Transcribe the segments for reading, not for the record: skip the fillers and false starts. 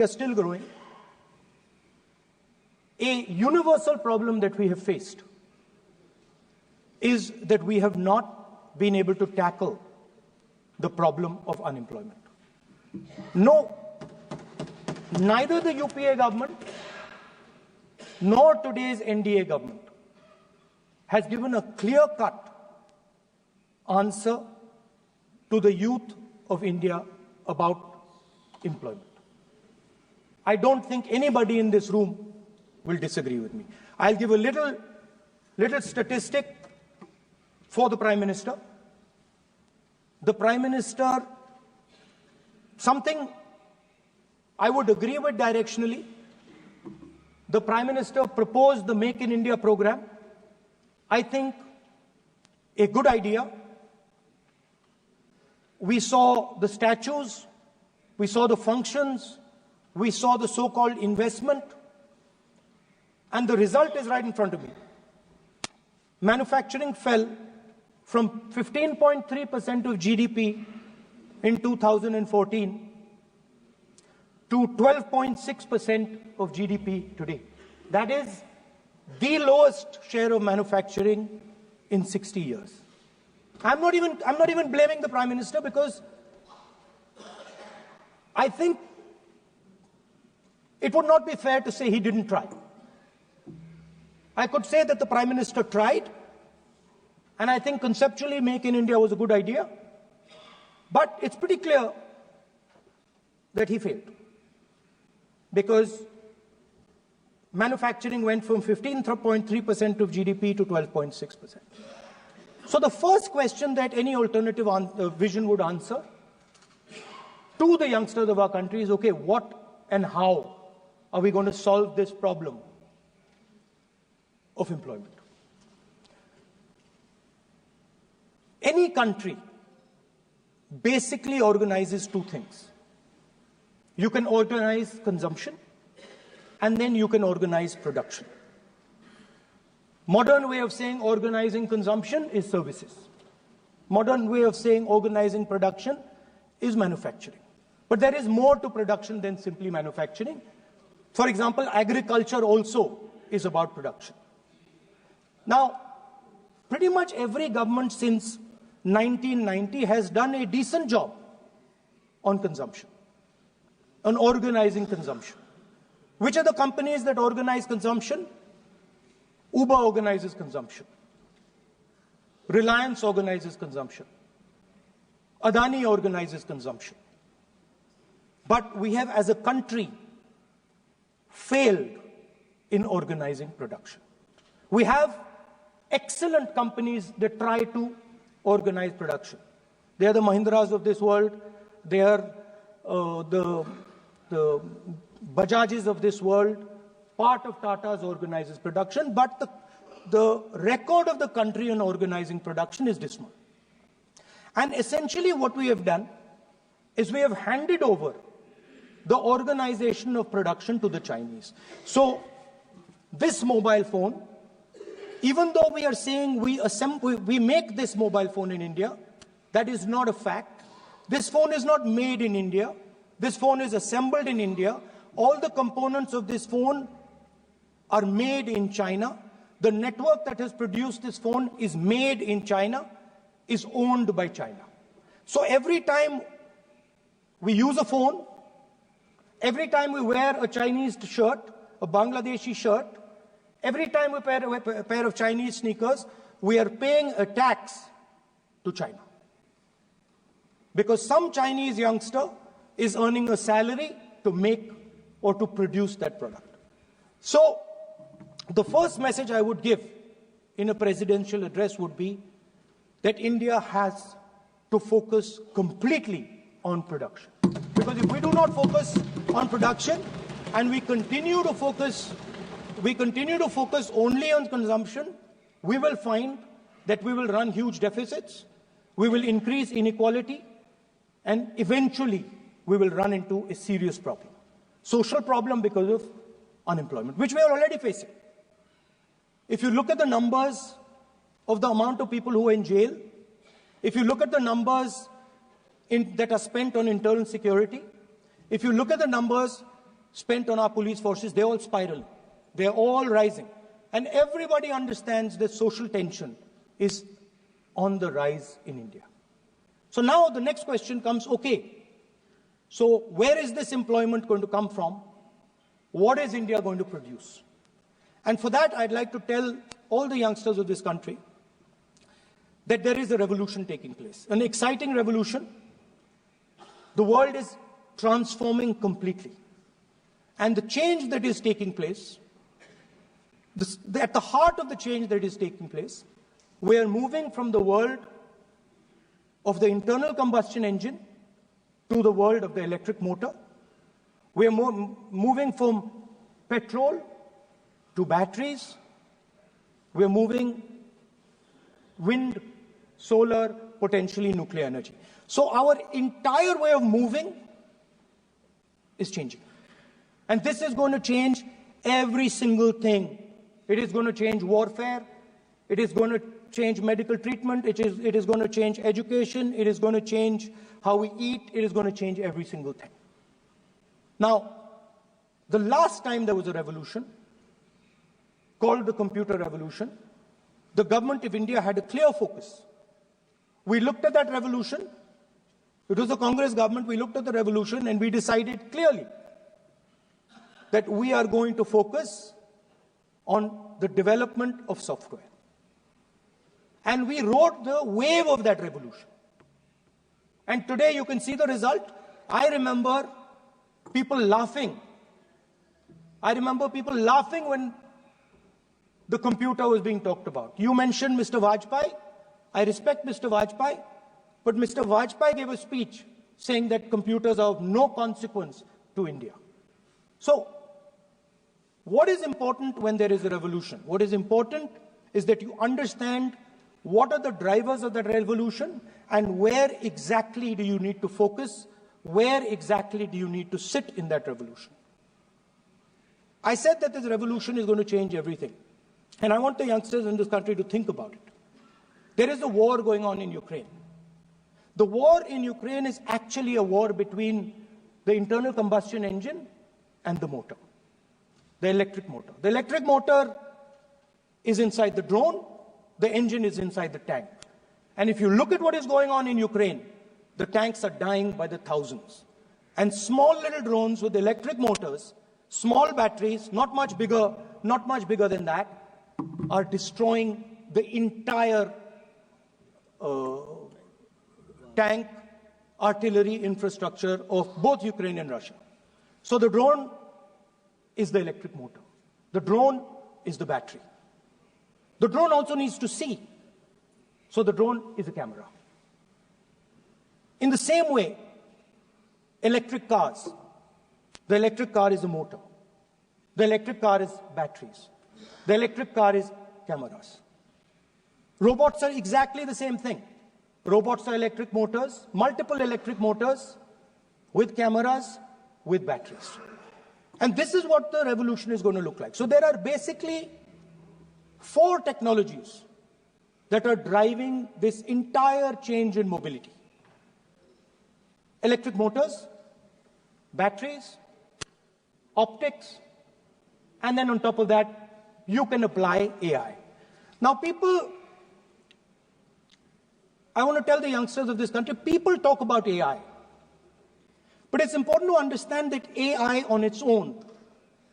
are still growing. A universal problem that we have faced is that we have not been able to tackle the problem of unemployment. No, neither the UPA government nor today's NDA government has given a clear-cut answer to the youth of India about employment. I don't think anybody in this room will disagree with me. I'll give a little statistic for the Prime Minister. The Prime Minister, something I would agree with directionally. The Prime Minister proposed the Make in India program. I think a good idea. We saw the statues, we saw the functions, we saw the so-called investment, and the result is right in front of me. Manufacturing fell from 15.3% of GDP in 2014 to 12.6% of GDP today. That is the lowest share of manufacturing in 60 years. I'm not even blaming the Prime Minister, because I think it would not be fair to say he didn't try. I could say that the Prime Minister tried, and I think conceptually Make in India was a good idea, but it's pretty clear that he failed, because manufacturing went from 15.3% of GDP to 12.6%. So the first question that any alternative vision would answer to the youngsters of our country is, okay, what and how are we going to solve this problem of employment? Any country basically organizes two things. You can organize consumption, and then you can organize production. Modern way of saying organizing consumption is services. Modern way of saying organizing production is manufacturing. But there is more to production than simply manufacturing. For example, agriculture also is about production. Now, pretty much every government since 1990 has done a decent job on consumption, on organizing consumption. Which are the companies that organize consumption? Uber organizes consumption. Reliance organizes consumption. Adani organizes consumption. But we have, as a country, failed in organizing production. We have excellent companies that try to organize production. They are the Mahindras of this world. They are the Bajajs of this world. Part of Tata's organizes production, but the record of the country on organizing production is dismal. And essentially what we have done is we have handed over the organization of production to the Chinese. So this mobile phone, even though we are saying we make this mobile phone in India, that is not a fact. This phone is not made in India. This phone is assembled in India. All the components of this phone are made in China. The network that has produced this phone is made in China, is owned by China. So every time we use a phone, every time we wear a Chinese shirt, a Bangladeshi shirt, every time we wear a pair of Chinese sneakers, we are paying a tax to China. Because some Chinese youngster is earning a salary to make or to produce that product. So the first message I would give in a presidential address would be that India has to focus completely on production. Because if we do not focus on production and we continue to focus only on consumption, we will find that we will run huge deficits, we will increase inequality, and eventually we will run into a serious problem. Social problem because of unemployment, which we are already facing. If you look at the numbers of the amount of people who are in jail, if you look at the numbers that are spent on internal security, if you look at the numbers spent on our police forces, they're all spiraling. They're all rising. And everybody understands that social tension is on the rise in India. So now the next question comes, okay, so where is this employment going to come from? What is India going to produce? And for that, I'd like to tell all the youngsters of this country that there is a revolution taking place, an exciting revolution. The world is transforming completely. And the change that is taking place, at the heart of the change that is taking place, we are moving from the world of the internal combustion engine to the world of the electric motor. We are moving from petrol to batteries. We are moving wind, solar, potentially nuclear energy. So our entire way of moving is changing. And this is going to change every single thing. It is going to change warfare. It is going to change medical treatment. It is going to change education. It is going to change how we eat. It is going to change every single thing. Now, the last time there was a revolution, called the computer revolution, the government of India had a clear focus. We looked at that revolution. It was the Congress government. We looked at the revolution and we decided clearly that we are going to focus on the development of software. And we rode the wave of that revolution. And today you can see the result. I remember people laughing. I remember people laughing when the computer was being talked about. You mentioned Mr. Vajpayee. I respect Mr. Vajpayee, but Mr. Vajpayee gave a speech saying that computers are of no consequence to India. So, what is important when there is a revolution? What is important is that you understand what are the drivers of that revolution and where exactly do you need to focus, where exactly do you need to sit in that revolution. I said that this revolution is going to change everything. And I want the youngsters in this country to think about it. There is a war going on in Ukraine. The war in Ukraine is actually a war between the internal combustion engine and the motor, the electric motor. The electric motor is inside the drone, the engine is inside the tank. And if you look at what is going on in Ukraine, the tanks are dying by the thousands. And small little drones with electric motors, small batteries, not much bigger than that, are destroying the entire tank artillery infrastructure of both Ukraine and Russia. So the drone is the electric motor. The drone is the battery. The drone also needs to see. So the drone is a camera. In the same way, electric cars. The electric car is a motor. The electric car is batteries. The electric car is cameras. Robots are exactly the same thing. Robots are electric motors, multiple electric motors with cameras, with batteries. And this is what the revolution is going to look like. So there are basically 4 technologies that are driving this entire change in mobility. Electric motors, batteries, optics, and then on top of that, you can apply AI. Now I want to tell the youngsters of this country, people talk about AI. But it's important to understand that AI on its own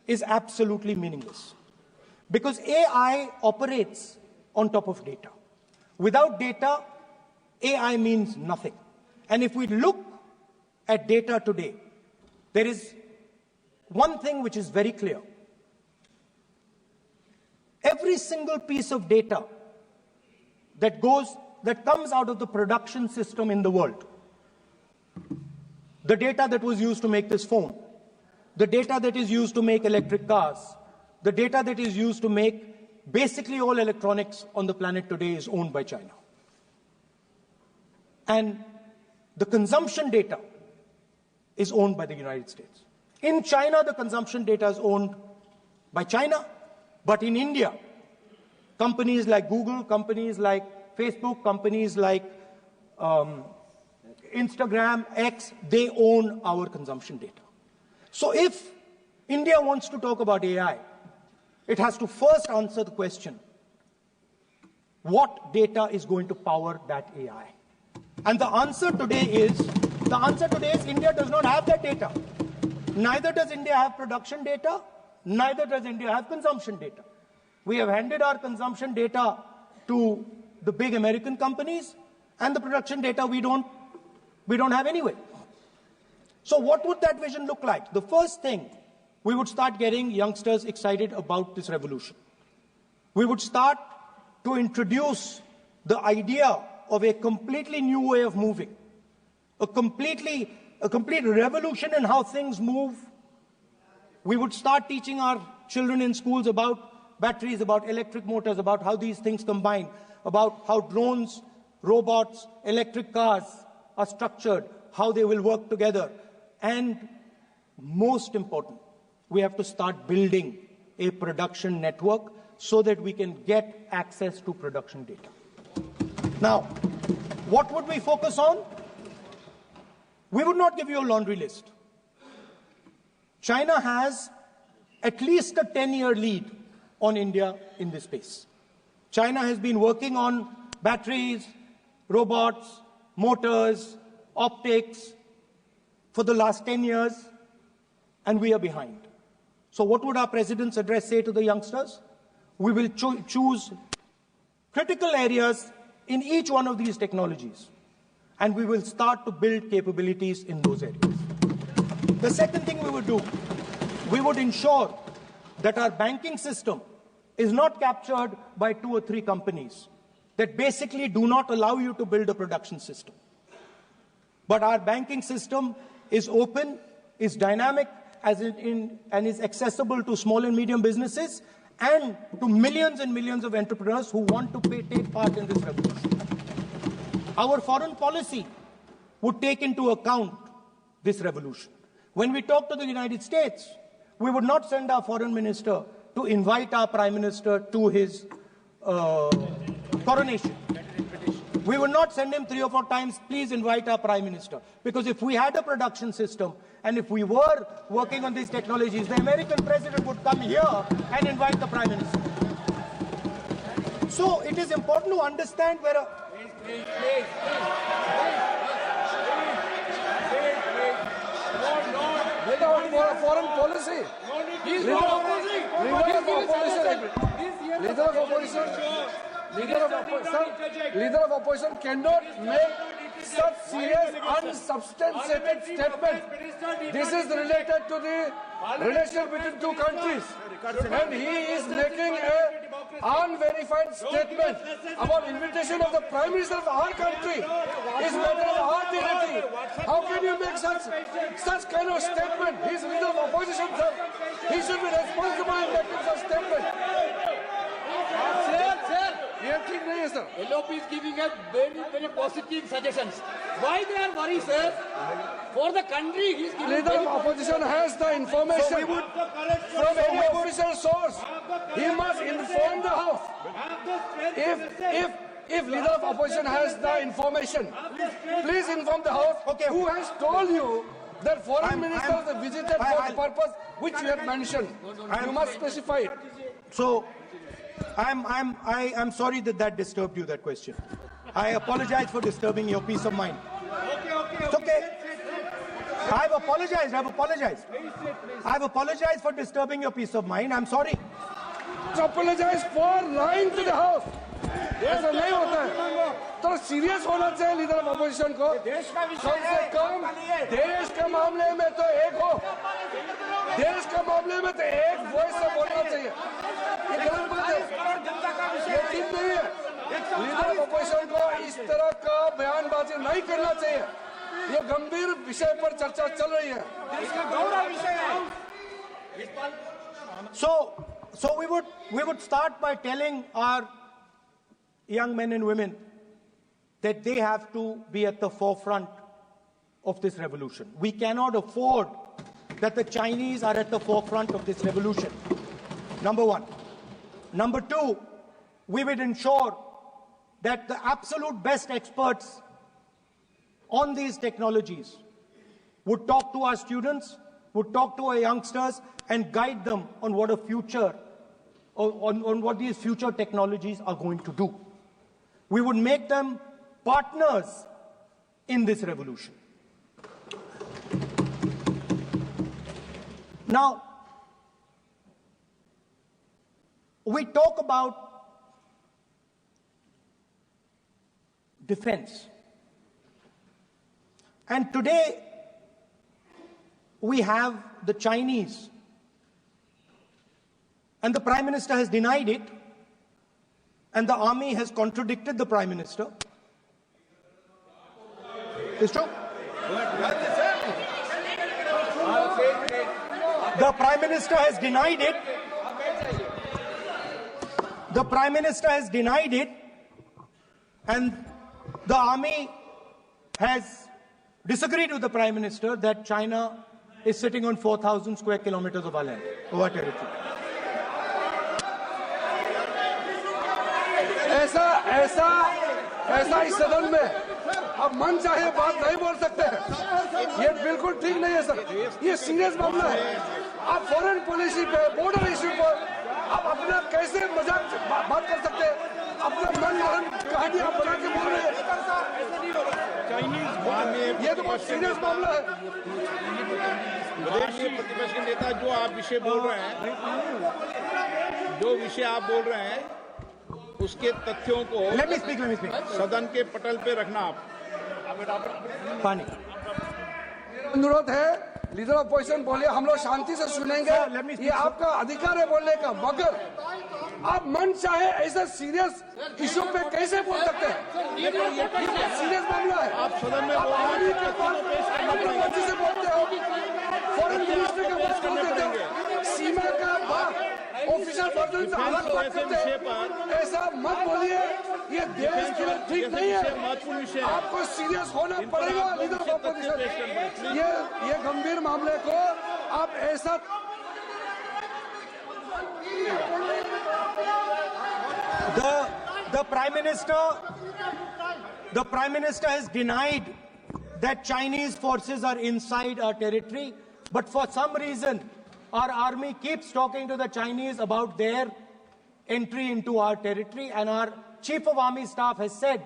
is absolutely meaningless. Because AI operates on top of data. Without data, AI means nothing. And if we look at data today, there is one thing which is very clear. Every single piece of data that comes out of the production system in the world, the data that was used to make this phone, the data that is used to make electric cars, the data that is used to make basically all electronics on the planet today is owned by China. And the consumption data is owned by the United States. In China, the consumption data is owned by China, but in India, companies like Google, companies like Facebook, companies like Instagram, X, they own our consumption data. So if India wants to talk about AI, it has to first answer the question, what data is going to power that AI? And the answer today is India does not have that data. Neither does India have production data, neither does India have consumption data. We have handed our consumption data to the big American companies, and the production data we don't have anyway. So what would that vision look like? The first thing, we would start getting youngsters excited about this revolution. We would start to introduce the idea of a completely new way of moving, a complete revolution in how things move. We would start teaching our children in schools about batteries, about electric motors, about how these things combine, about how drones, robots, electric cars are structured, how they will work together. And most important, we have to start building a production network so that we can get access to production data. Now, what would we focus on? We would not give you a laundry list. China has at least a 10-year lead on India in this space. China has been working on batteries, robots, motors, optics for the last 10 years, and we are behind. So what would our president's address say to the youngsters? We will choose critical areas in each one of these technologies, and we will start to build capabilities in those areas. The second thing we would do, we would ensure that our banking system is not captured by 2 or 3 companies that basically do not allow you to build a production system. But our banking system is open, is dynamic, and is accessible to small and medium businesses and to millions and millions of entrepreneurs who want to take part in this revolution. Our foreign policy would take into account this revolution. When we talk to the United States, we would not send our foreign minister to invite our prime minister to his coronation. We would not send him 3 or 4 times, please invite our prime minister. Because if we had a production system and if we were working on these technologies, the American president would come here and invite the prime minister. So it is important to understand where foreign policy. Leader of opposition cannot make such serious, unsubstantiated statement. This is related to the relationship between 2 countries, and he is making an unverified statement about invitation of the Prime Minister of our country. Is better than our dignity. How can you make such kind of statement? He is leader of opposition, sir. He should be responsible in making such statement. Sir. LOP is giving us very, very positive suggestions. Why they are worried, sir? For the country, he is giving. Leader of opposition has the information from any official source. He must inform the House. If leader of opposition has the information, please inform the House. Okay. Who has told you that foreign ministers visited for the purpose which you have mentioned? You must specify it. So, I'm sorry that disturbed you, that question. I apologize for disturbing your peace of mind. It's okay. I've apologized. I've apologized for disturbing your peace of mind. I'm sorry. Apologize for lying to the House. ऐसा नहीं होता है. तो serious होना चाहिए leader of opposition को. कम से कम देश के मामले में तो एक हो. देश के मामले में तो एक वॉइस से बोलना चाहिए. ये गलत बात है. ये ठीक नहीं है. लीडर ऑफ अपोजिशन को इस तरह का बयानबाजी नहीं करना चाहिए. ये गंभीर विषय पर चर्चा चल रही है. इसका गौरव विषय है. So we would start by telling our young men and women that they have to be at the forefront of this revolution. We cannot afford that the Chinese are at the forefront of this revolution. Number one. Number two, we would ensure that the absolute best experts on these technologies would talk to our students, would talk to our youngsters and guide them on what a future, on what these future technologies are going to do. We would make them partners in this revolution. Now, we talk about defense. And today, we have the Chinese. And the Prime Minister has denied it. And the army has contradicted the Prime Minister. It's true. The Prime Minister has denied it. The Prime Minister has denied it. And the army has disagreed with the Prime Minister that China is sitting on 4,000 square kilometers of our land, of our territory. ऐसा इस सदन में अब मन चाहे बात नहीं बोल सकते हैं। ये बिल्कुल ठीक नहीं है सर। ये सीरियस मामला है। आप फॉरेन पॉलिसी पे, बॉर्डर इश्यू पर आप अपना कैसे मजाक बात कर सकते हैं? अपना मन गढ़ंत कहानी आप बना के बोल रहे हैं। ये तो बहुत सीरियस मामला है। विदेशी प्रतिपक्ष के नेता जो आप विषय बोल रहे हैं, जो विषय आप बोल रहे हैं, उसके तथ्यों को Let me speak. सदन के पटल पे रखना आप। पानी। अनुरोध है, लीडर ऑफ अपोजिशन बोलिए, हम लोग शांति से सुनेंगे। ये आपका अधिकार है बोलने का, मगर आप मन चाहे ऐसा सीरियस इशू पे कैसे बोल सकते हैं? ये सीरियस मामला है। आप सदन में बोल रहे हैं, से बोलते हो, फॉरेन मिनिस्टर का बात करते हो, सीमा का बात ऑफिशियल वर्जन से अलग बात करते हैं। ऐसा मत बोलिए, ये देश के लिए ठीक नहीं है। आपको सीरियस होना पड़ेगा लीडर ऑफ अपोजिशन। ये गंभीर मामले को आप ऐसा The Prime Minister has denied that Chinese forces are inside our territory, but for some reason, our army keeps talking to the Chinese about their entry into our territory, and our Chief of Army Staff has said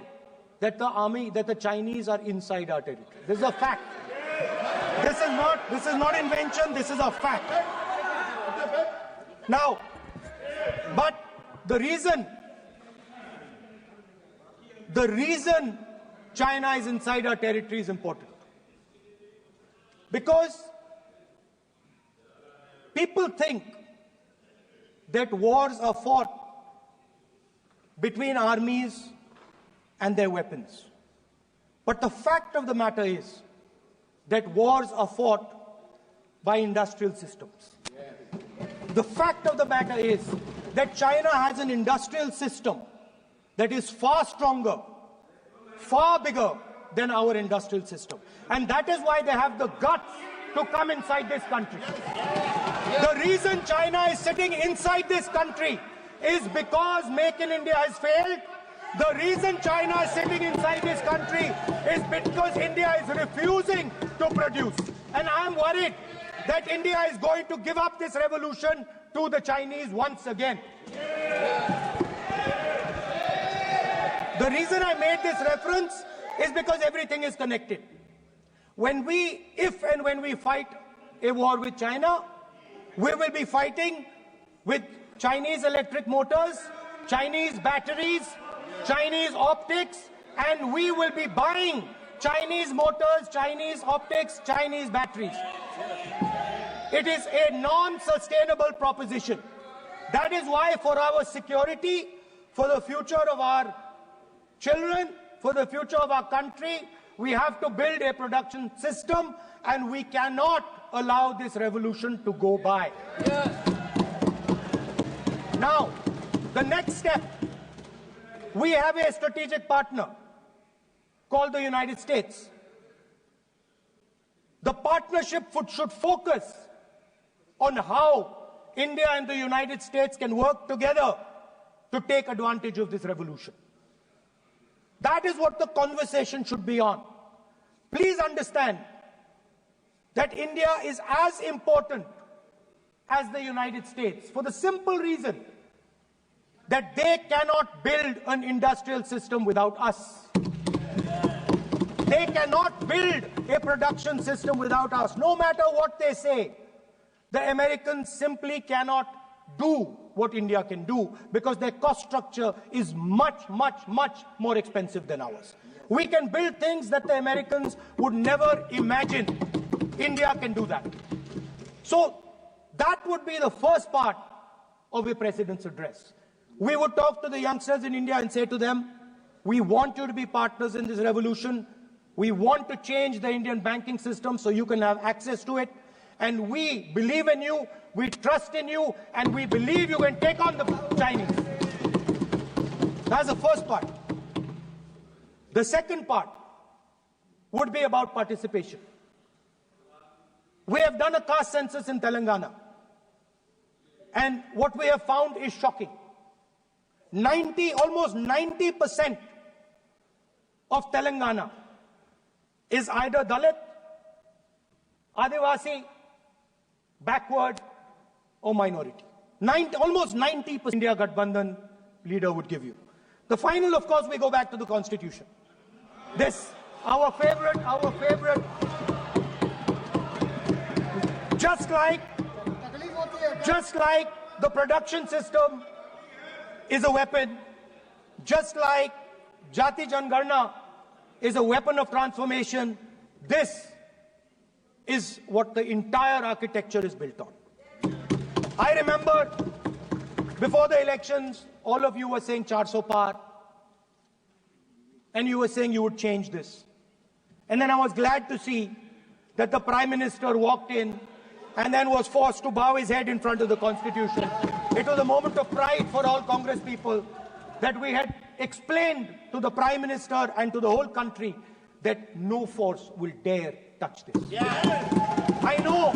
that the Chinese are inside our territory. This is a fact. This is not invention, this is a fact. Now, but the reason China is inside our territory is important. Because people think that wars are fought between armies and their weapons. But the fact of the matter is that wars are fought by industrial systems. The fact of the matter is that China has an industrial system that is far stronger, far bigger than our industrial system. And that is why they have the guts to come inside this country. The reason China is sitting inside this country is because Make in India has failed. The reason China is sitting inside this country is because India is refusing to produce. And I am worried that India is going to give up this revolution to the Chinese once again. The reason I made this reference is because everything is connected. If and when we fight a war with China, we will be fighting with Chinese electric motors, Chinese batteries, Chinese optics, and we will be buying Chinese motors, Chinese optics, Chinese batteries. It is a non-sustainable proposition. That is why for our security, for the future of our children, for the future of our country, we have to build a production system, and we cannot allow this revolution to go by. Now, the next step, we have a strategic partner called the United States. The partnership should focus on how India and the United States can work together to take advantage of this revolution. That is what the conversation should be on. Please understand that India is as important as the United States for the simple reason that they cannot build an industrial system without us. They cannot build a production system without us. No matter what they say, the Americans simply cannot do what India can do because their cost structure is much, much, much more expensive than ours. We can build things that the Americans would never imagine. India can do that. So that would be the first part of a president's address. We would talk to the youngsters in India and say to them, we want you to be partners in this revolution. We want to change the Indian banking system so you can have access to it. And we believe in you, we trust in you, and we believe you can take on the Chinese. That's the first part. The second part would be about participation. We have done a caste census in Telangana. And what we have found is shocking. Almost 90% of Telangana is either Dalit, Adivasi, backward, or minority. Almost 90% India Gathbandhan leader would give you. The final, of course, we go back to the Constitution. This, our favorite, just like the production system is a weapon, just like Jati Jangarna is a weapon of transformation, this is what the entire architecture is built on. I remember before the elections, all of you were saying 400 par, and you were saying you would change this. And then I was glad to see that the Prime Minister walked in and then was forced to bow his head in front of the Constitution. It was a moment of pride for all Congress people that we had explained to the Prime Minister and to the whole country that no force will dare touch this. Yeah. I know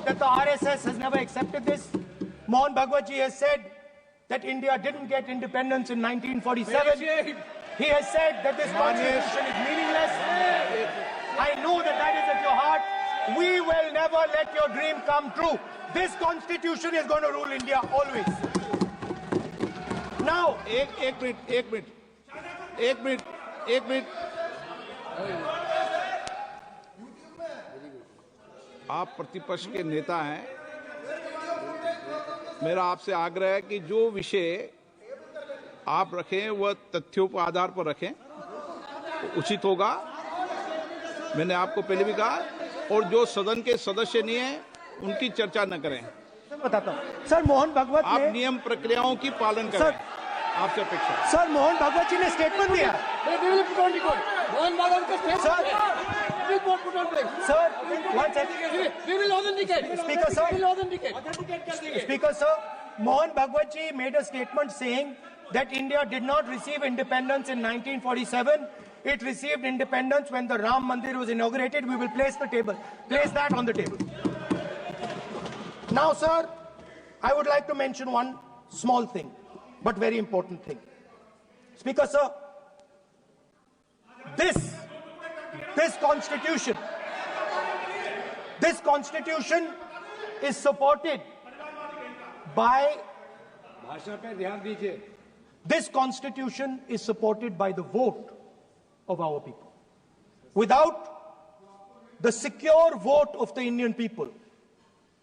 that the RSS has never accepted this. Mohan Bhagwatji has said that India didn't get independence in 1947. He has said that this constitution is meaningless. I know that that is at your heart. We will never let your dream come true. This constitution is going to rule India always. Now, एक minute आप प्रतिपक्ष के नेता हैं, मेरा आपसे आग्रह है कि जो विषय आप रखें वह तथ्यों पर आधार पर रखें, उचित होगा। मैंने आपको पहले भी कहा, और जो सदन के सदस्य नहीं हैं उनकी चर्चा न करें। बताता हूं सर, मोहन भागवत आप नियम प्रक्रियाओं की पालन करें, आपसे अपेक्षा। सर, मोहन भागवत जी ने स्टेटमेंट दिया। मोहन भागवत का statement Sir, one second. We will authenticate. Speaker, sir. We will authenticate. Speaker, sir, Mohan Bhagwat ji made a statement saying that India did not receive independence in 1947. It received independence when the Ram Mandir was inaugurated. We will place that on the table. Now, sir, I would like to mention one small thing, but very important thing. Speaker, sir, this constitution is supported by the vote of our people. Without the secure vote of the Indian people,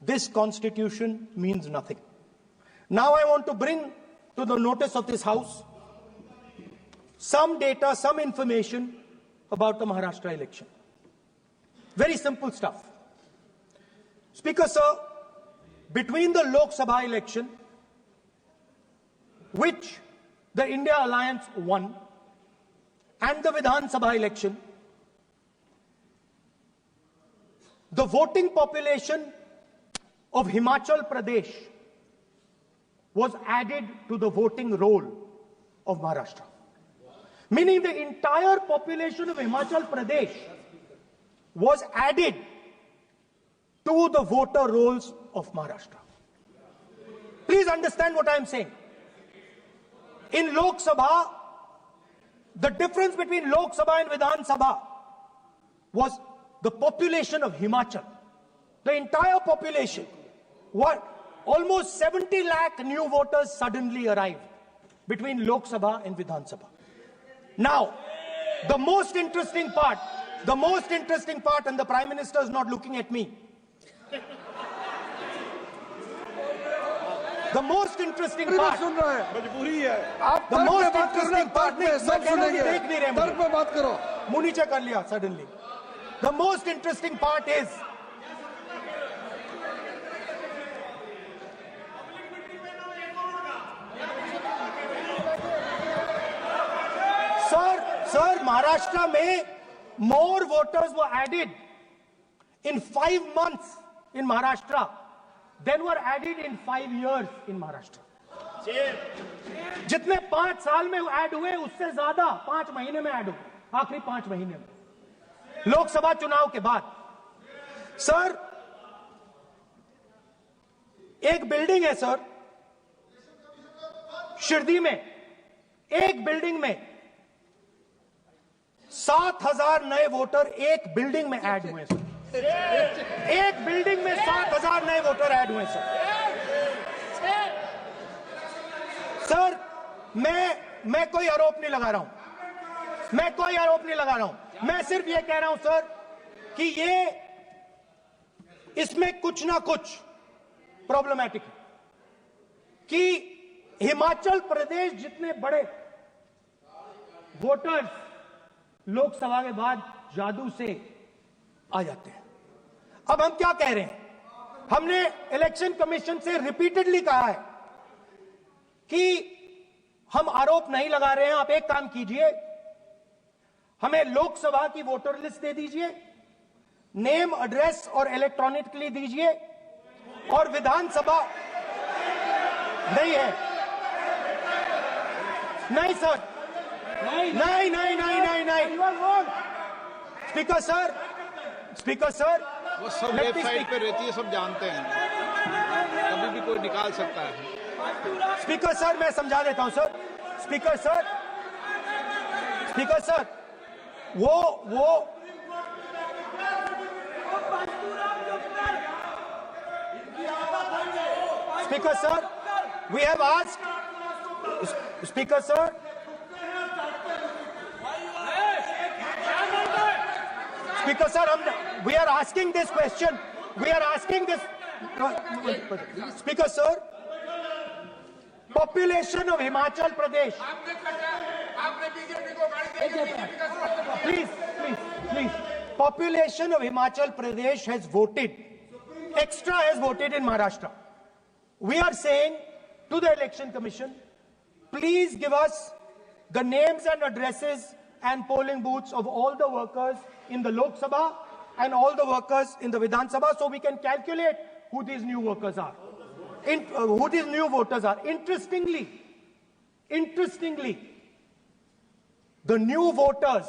this constitution means nothing. Now I want to bring to the notice of this House some data, some information about the Maharashtra election. Very simple stuff. Speaker, sir, between the Lok Sabha election, which the India Alliance won, and the Vidhan Sabha election, the voting population of Himachal Pradesh was added to the voting roll of Maharashtra. Meaning the entire population of Himachal Pradesh was added to the voter rolls of Maharashtra. Please understand what I am saying. In Lok Sabha, the difference between Lok Sabha and Vidhan Sabha was the population of Himachal. the entire population, almost 70 lakh new voters suddenly arrived between Lok Sabha and Vidhan Sabha. Now, the most interesting part, and the Prime Minister is not looking at me. The most interesting part, सुन रहा है मजबूरी है आप the most interesting part, सब सुनेंगे तर्क पे बात करो मुंह नीचे कर लिया suddenly. The most interesting part is Sir, Maharashtra में more voters were added in 5 months in Maharashtra than were added in 5 years in Maharashtra. जितने 5 साल में ऐड हुए उससे ज्यादा 5 महीने में ऐड हुए, आखिरी 5 महीने में लोकसभा चुनाव के बाद. सर, एक बिल्डिंग है सर शिरडी में, एक बिल्डिंग में 7,000 नए वोटर एक बिल्डिंग में ऐड हुए सर. एक बिल्डिंग में 7,000 नए वोटर ऐड हुए सर. सर, मैं कोई आरोप नहीं लगा रहा हूं, मैं कोई आरोप नहीं लगा रहा हूं. मैं सिर्फ ये कह रहा हूं सर कि ये इसमें कुछ ना कुछ प्रॉब्लमैटिक है कि हिमाचल प्रदेश जितने बड़े वोटर्स लोकसभा के बाद जादू से आ जाते हैं. अब हम क्या कह रहे हैं, हमने इलेक्शन कमीशन से रिपीटेडली कहा है कि हम आरोप नहीं लगा रहे हैं. आप एक काम कीजिए, हमें लोकसभा की वोटर लिस्ट दे दीजिए, नेम एड्रेस और इलेक्ट्रॉनिकली दीजिए, और विधानसभा नहीं है. नहीं सर, नहीं नहीं नहीं नहीं नहीं नहीं. स्पीकर सर वो सब वेबसाइट पे रहती है, सब जानते हैं, कभी भी कोई निकाल सकता है. स्पीकर सर, मैं समझा देता हूं सर. स्पीकर सर, वो Speaker sir, we have asked. Speaker sir. Speaker sir, we are asking this question. We are asking this. Speaker sir, population of Himachal Pradesh. Please. Population of Himachal Pradesh has voted. Extra has voted in Maharashtra. We are saying to the Election Commission, please give us the names and addresses and polling booths of all the workers in the Lok Sabha and all the workers in the Vidhan Sabha, so we can calculate who these new workers are, who these new voters are. Interestingly, the new voters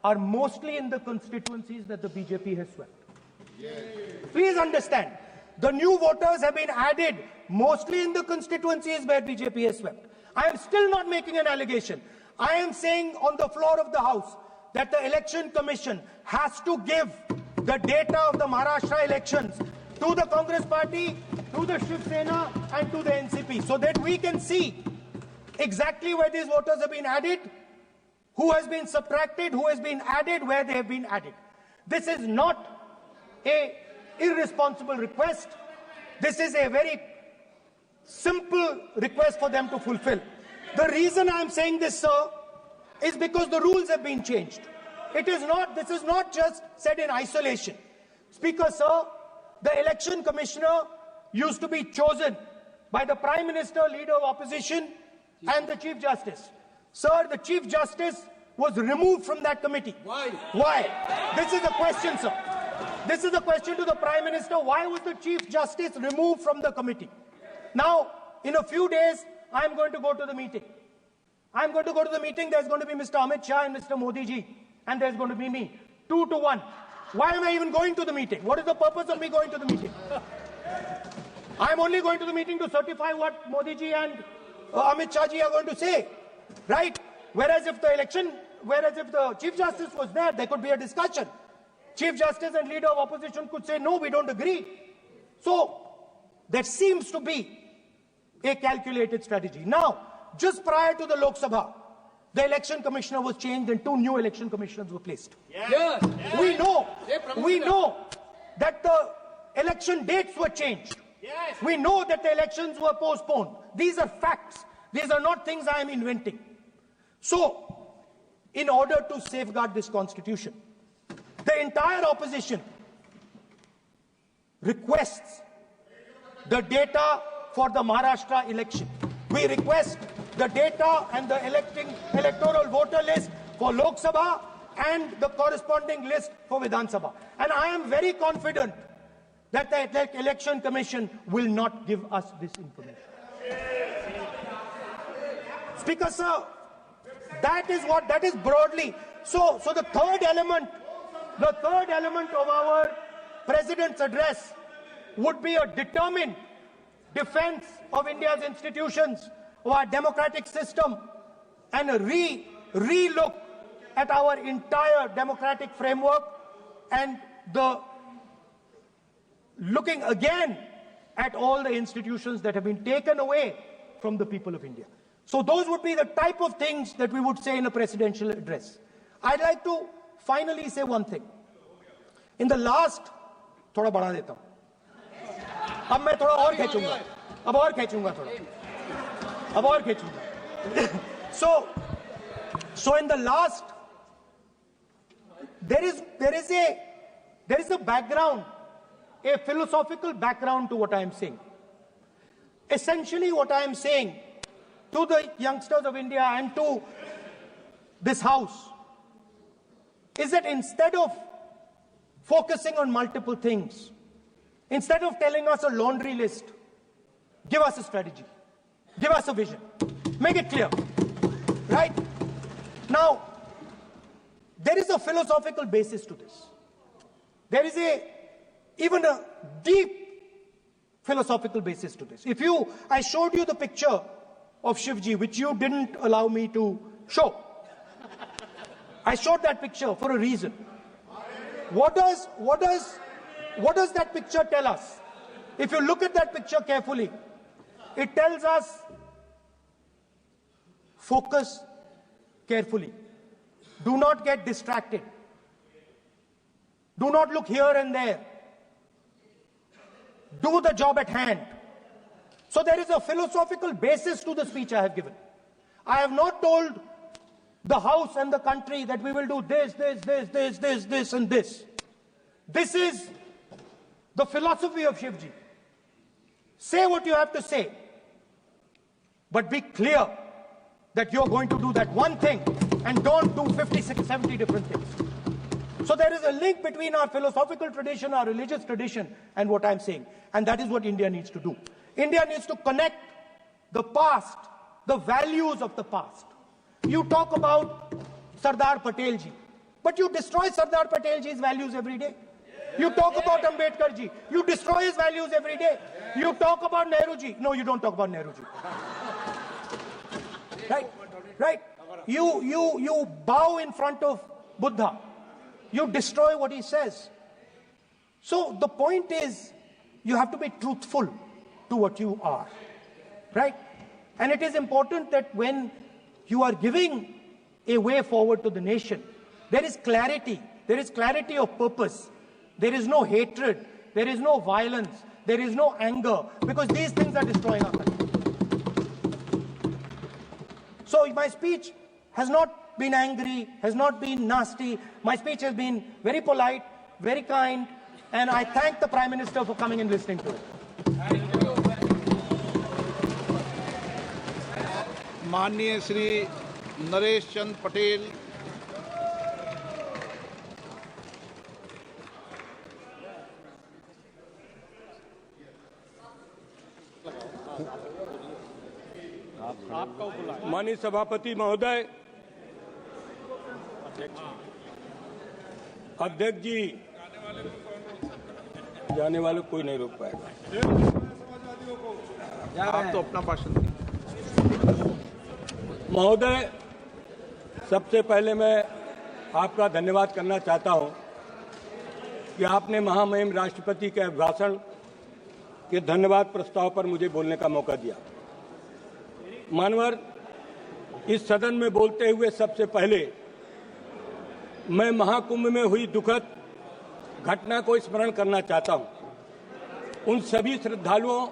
are mostly in the constituencies that the BJP has swept. Please understand, the new voters have been added mostly in the constituencies where BJP has swept. I am still not making an allegation. I am saying on the floor of the House that the Election Commission has to give the data of the Maharashtra elections to the Congress Party, to the Shiv Sena and to the NCP, so that we can see exactly where these voters have been added, who has been subtracted, who has been added, where they have been added. This is not an irresponsible request. This is a very simple request for them to fulfill. The reason I am saying this, sir, is because the rules have been changed. This is not just said in isolation. Speaker, sir, the election commissioner used to be chosen by the Prime Minister, Leader of Opposition, and the Chief Justice. Sir, the Chief Justice was removed from that committee. Why? This is a question, sir. This is a question to the Prime Minister. Why was the Chief Justice removed from the committee? Now, in a few days, I am going to go to the meeting. I'm going to go to the meeting. There's going to be Mr. Amit Shah and Mr. Modi ji. And there's going to be me. 2-1. Why am I even going to the meeting? What is the purpose of me going to the meeting? I'm only going to the meeting to certify what Modi ji and Amit Shah ji are going to say. Right? Whereas if the Chief Justice was there could be a discussion. Chief Justice and leader of opposition could say, no, we don't agree. So that seems to be a calculated strategy. Now, just prior to the Lok Sabha, the election commissioner was changed and 2 new election commissioners were placed. Yes. We know that the election dates were changed. Yes. We know that the elections were postponed. These are facts. These are not things I am inventing. So, in order to safeguard this constitution, the entire opposition requests the data for the Maharashtra election. We request the data and the electoral voter list for Lok Sabha and the corresponding list for Vidhan Sabha. And I am very confident that the Election Commission will not give us this information. Speaker, sir, that is broadly. So the third element of our President's address would be a determined defense of India's institutions, of our democratic system, and a re-look at our entire democratic framework, and the looking again at all the institutions that have been taken away from the people of India. So those would be the type of things that we would say in a presidential address. I'd like to finally say one thing. In the last, थोड़ा बढ़ा देता हूँ. अब मैं थोड़ा और खींचूंगा. अब और खींचूंगा थोड़ा. अब और खींचूंगा. So in the last, there is a background, a philosophical background to what I am saying. Essentially, what I am saying to the youngsters of India and to this House is that instead of focusing on multiple things, instead of telling us a laundry list, give us a strategy, give us a vision, make it clear, right? Now, there is a philosophical basis to this. There is even a deep philosophical basis to this. I showed you the picture of Shivji, which you didn't allow me to show. I showed that picture for a reason. What does that picture tell us? If you look at that picture carefully, it tells us focus carefully. Do not get distracted. Do not look here and there. Do the job at hand. So there is a philosophical basis to the speech I have given. I have not told the House and the country that we will do this, and this. This is the philosophy of Shivji. Say what you have to say, but be clear that you're going to do that one thing and don't do 50, 60, 70 different things. So there is a link between our philosophical tradition, our religious tradition, and what I'm saying. And that is what India needs to do. India needs to connect the past, the values of the past. You talk about Sardar Patel ji, but you destroy Sardar Patel ji's values every day. You talk about Ambedkar ji, you destroy his values every day. You talk about Nehru ji. No, you don't talk about Nehru ji. Right? You bow in front of Buddha. You destroy what he says. So the point is, you have to be truthful to what you are, right? And it is important that when you are giving a way forward to the nation, there is clarity of purpose. There is no hatred, there is no violence, there is no anger, because these things are destroying our country. So my speech has not been angry, has not been nasty. My speech has been very polite, very kind, and I thank the Prime Minister for coming and listening to it. माननीय श्री नरेश चंद पटेल, माननीय सभापति महोदय, अध्यक्ष जी, जाने वाले कोई नहीं रोक पाएगा। आप तो अपना भाषण दें। महोदय, सबसे पहले मैं आपका धन्यवाद करना चाहता हूं कि आपने महामहिम राष्ट्रपति के भाषण के धन्यवाद प्रस्ताव पर मुझे बोलने का मौका दिया। मानवर, इस सदन में बोलते हुए सबसे पहले मैं महाकुंभ में हुई दुखद घटना को स्मरण करना चाहता हूं। उन सभी श्रद्धालुओं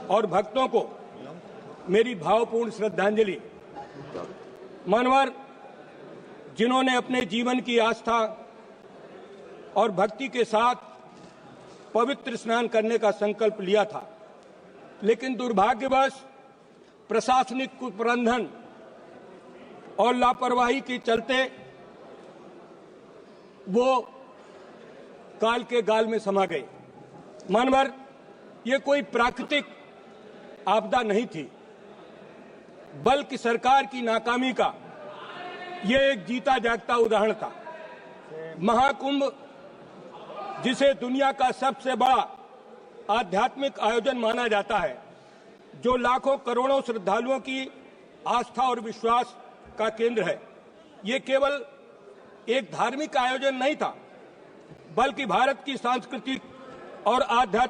और भक्तों को मेरी भावपूर्ण श्रद्धांजलि। मानवर, जिन्होंने अपने जीवन की आस्था और भक्ति के साथ पवित्र स्नान करने का संकल्प लिया था, लेकिन दुर्भाग्यवश प्रशासनिक कुप्रबंधन और लापरवाही के चलते वो काल के गाल में समा गए। मानवर, ये कोई प्राकृतिक आपदा नहीं थी, बल्कि सरकार की नाकामी का ये एक जीता जागता उदाहरण था। महाकुंभ, जिसे दुनिया का सबसे बड़ा आध्यात्मिक आयोजन माना जाता है, जो लाखों करोड़ों श्रद्धालुओं की आस्था और विश्वास का केंद्र है, ये केवल एक धार्मिक आयोजन नहीं था, बल्कि भारत की सांस्कृतिक और आध्यात्मिक